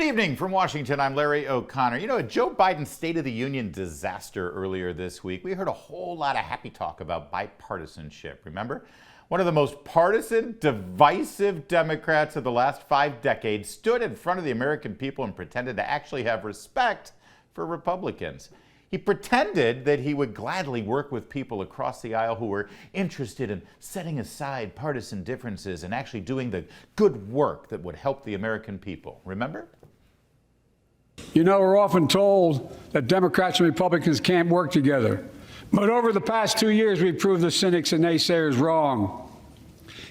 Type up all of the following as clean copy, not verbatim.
Good evening from Washington. I'm Larry O'Connor. You know, at Joe Biden's State of the Union disaster earlier this week, we heard a whole lot of happy talk about bipartisanship. Remember? One of the most partisan, divisive Democrats of the last 5 decades stood in front of the American people and pretended to actually have respect for Republicans. He pretended that he would gladly work with people across the aisle who were interested in setting aside partisan differences and actually doing the good work that would help the American people. Remember? You know, we're often told that Democrats and Republicans can't work together. But over the past 2 years, we've proved the cynics and naysayers wrong.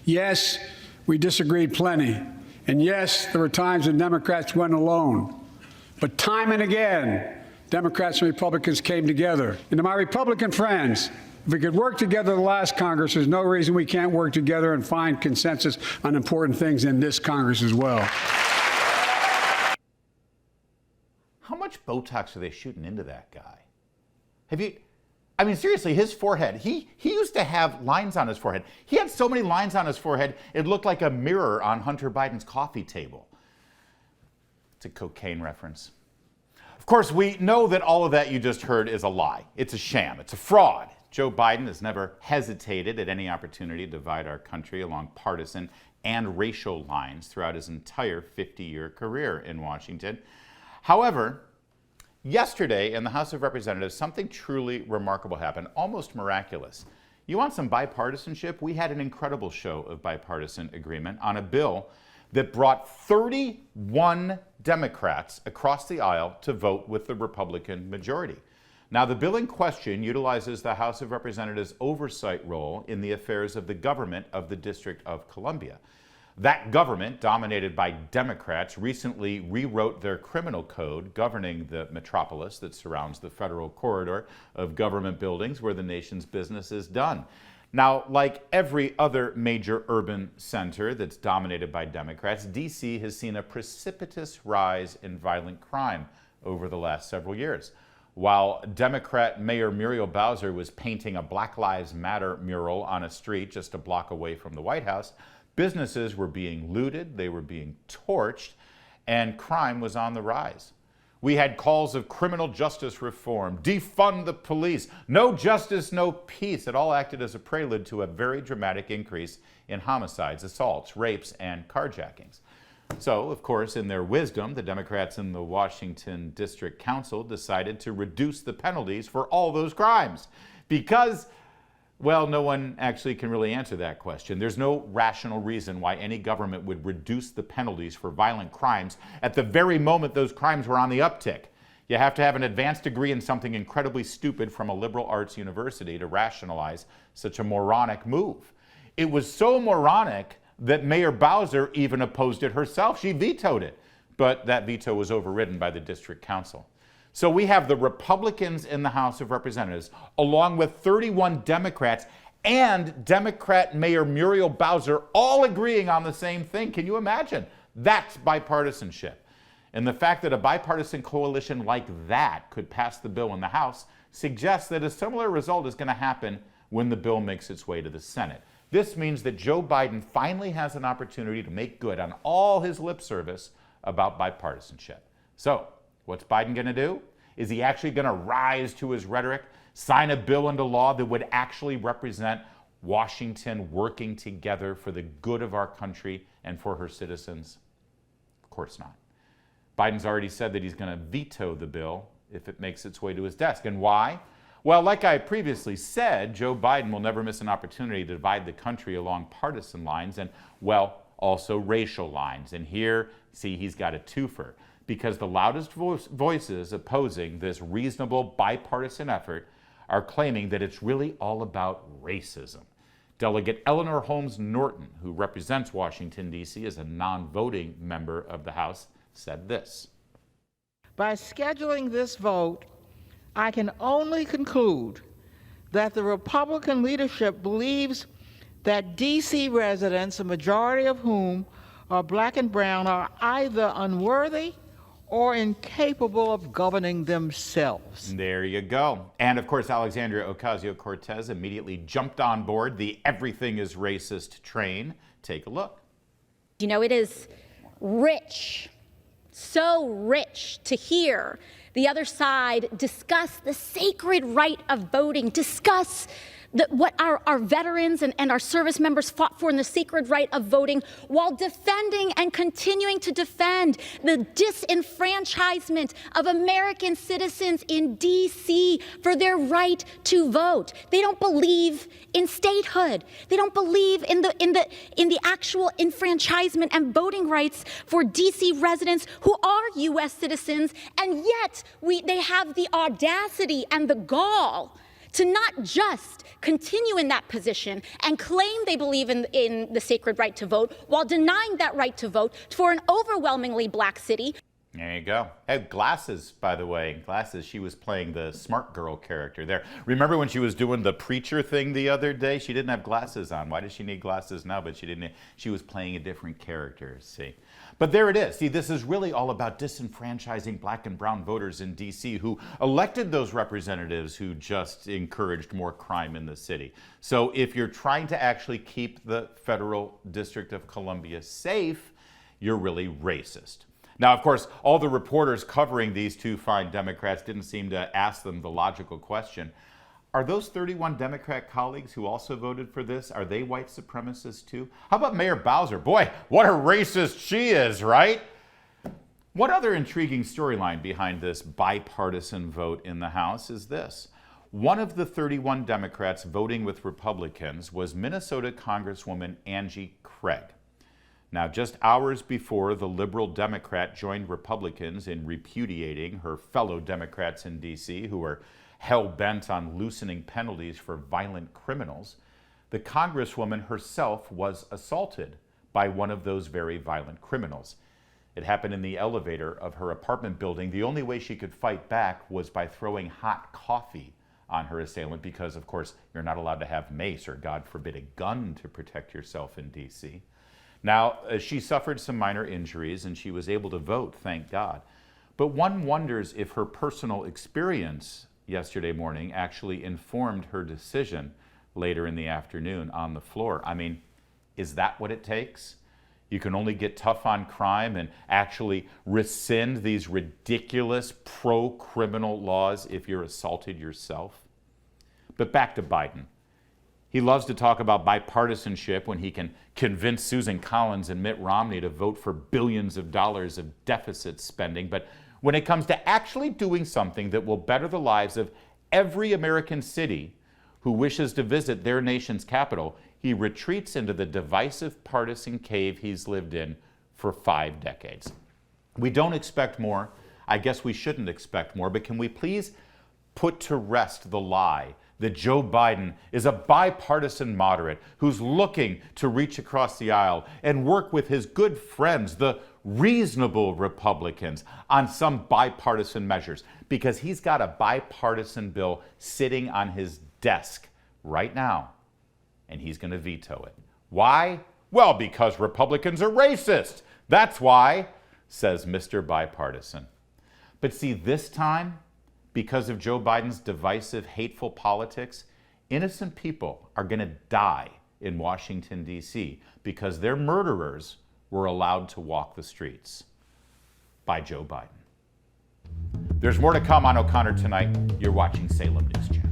Yes, we disagreed plenty. And yes, there were times when Democrats went alone. But time and again, Democrats and Republicans came together. And to my Republican friends, if we could work together the last Congress, there's no reason we can't work together and find consensus on important things in this Congress as well. How much Botox are they shooting into that guy? I mean, seriously, his forehead, he used to have lines on his forehead. He had so many lines on his forehead, it looked like a mirror on Hunter Biden's coffee table. It's a cocaine reference. Of course, we know that all of that you just heard is a lie. It's a sham. It's a fraud. Joe Biden has never hesitated at any opportunity to divide our country along partisan and racial lines throughout his entire 50-year career in Washington. However, yesterday in the House of Representatives, something truly remarkable happened, almost miraculous. You want some bipartisanship? We had an incredible show of bipartisan agreement on a bill that brought 31 Democrats across the aisle to vote with the Republican majority. Now, the bill in question utilizes the House of Representatives' oversight role in the affairs of the government of the District of Columbia. That government, dominated by Democrats, recently rewrote their criminal code governing the metropolis that surrounds the federal corridor of government buildings where the nation's business is done. Now, like every other major urban center that's dominated by Democrats, D.C. has seen a precipitous rise in violent crime over the last several years. While Democrat Mayor Muriel Bowser was painting a Black Lives Matter mural on a street just a block away from the White House, businesses were being looted, they were being torched, and crime was on the rise. We had calls of criminal justice reform, defund the police, no justice, no peace. It all acted as a prelude to a very dramatic increase in homicides, assaults, rapes, and carjackings. So, of course, in their wisdom, the Democrats in the Washington District Council decided to reduce the penalties for all those crimes because, well, no one actually can really answer that question. There's no rational reason why any government would reduce the penalties for violent crimes at the very moment those crimes were on the uptick. You have to have an advanced degree in something incredibly stupid from a liberal arts university to rationalize such a moronic move. It was so moronic that Mayor Bowser even opposed it herself. She vetoed it, but that veto was overridden by the district council. So we have the Republicans in the House of Representatives, along with 31 Democrats and Democrat Mayor Muriel Bowser, all agreeing on the same thing. Can you imagine? That's bipartisanship. And the fact that a bipartisan coalition like that could pass the bill in the House suggests that a similar result is going to happen when the bill makes its way to the Senate. This means that Joe Biden finally has an opportunity to make good on all his lip service about bipartisanship. So, what's Biden going to do? Is he actually going to rise to his rhetoric, sign a bill into law that would actually represent Washington working together for the good of our country and for her citizens? Of course not. Biden's already said that he's going to veto the bill if it makes its way to his desk. And why? Well, like I previously said, Joe Biden will never miss an opportunity to divide the country along partisan lines and, well, also racial lines. And here, see, he's got a twofer, because the loudest voices opposing this reasonable bipartisan effort are claiming that it's really all about racism. Delegate Eleanor Holmes Norton, who represents Washington, D.C. as a non-voting member of the House, said this. By scheduling this vote, I can only conclude that the Republican leadership believes that D.C. residents, a majority of whom are black and brown, are either unworthy or incapable of governing themselves. There you go. And of course, Alexandria Ocasio-Cortez immediately jumped on board the everything is racist train. Take a look. You know, it is rich so rich to hear the other side discuss the sacred right of voting, discuss what our veterans and our service members fought for in the sacred right of voting, while defending and continuing to defend the disenfranchisement of American citizens in D.C. for their right to vote. They don't believe in statehood. They don't believe in the actual enfranchisement and voting rights for D.C. residents who are U.S. citizens, and yet they have the audacity and the gall to not just continue in that position and claim they believe in the sacred right to vote while denying that right to vote for an overwhelmingly black city. There you go. Had glasses, by the way. Glasses. She was playing the smart girl character there. Remember when she was doing the preacher thing the other day? She didn't have glasses on. Why does she need glasses now? But she didn't. She was playing a different character, see. But there it is. See, this is really all about disenfranchising black and brown voters in D.C. who elected those representatives who just encouraged more crime in the city. So if you're trying to actually keep the federal District of Columbia safe, you're really racist. Now, of course, all the reporters covering these two fine Democrats didn't seem to ask them the logical question. Are those 31 Democrat colleagues who also voted for this, are they white supremacists too? How about Mayor Bowser? Boy, what a racist she is, right? What other intriguing storyline behind this bipartisan vote in the House is this. One of the 31 Democrats voting with Republicans was Minnesota Congresswoman Angie Craig. Now, just hours before the liberal Democrat joined Republicans in repudiating her fellow Democrats in D.C. who are hell-bent on loosening penalties for violent criminals, the Congresswoman herself was assaulted by one of those very violent criminals. It happened in the elevator of her apartment building. The only way she could fight back was by throwing hot coffee on her assailant because, of course, you're not allowed to have mace or, God forbid, a gun to protect yourself in D.C. Now, she suffered some minor injuries and she was able to vote, thank God. But one wonders if her personal experience yesterday morning actually informed her decision later in the afternoon on the floor. I mean, is that what it takes? You can only get tough on crime and actually rescind these ridiculous pro-criminal laws if you're assaulted yourself? But back to Biden. He loves to talk about bipartisanship when he can convince Susan Collins and Mitt Romney to vote for billions of dollars of deficit spending. But when it comes to actually doing something that will better the lives of every American city who wishes to visit their nation's capital, he retreats into the divisive partisan cave he's lived in for 5 decades. We don't expect more. I guess we shouldn't expect more, but can we please put to rest the lie that Joe Biden is a bipartisan moderate who's looking to reach across the aisle and work with his good friends, the reasonable Republicans, on some bipartisan measures, because he's got a bipartisan bill sitting on his desk right now, and he's going to veto it. Why? Well, because Republicans are racist. That's why, says Mr. Bipartisan. But see, this time, because of Joe Biden's divisive, hateful politics, innocent people are going to die in Washington, D.C. because their murderers were allowed to walk the streets by Joe Biden. There's more to come on O'Connor tonight. You're watching Salem News Channel.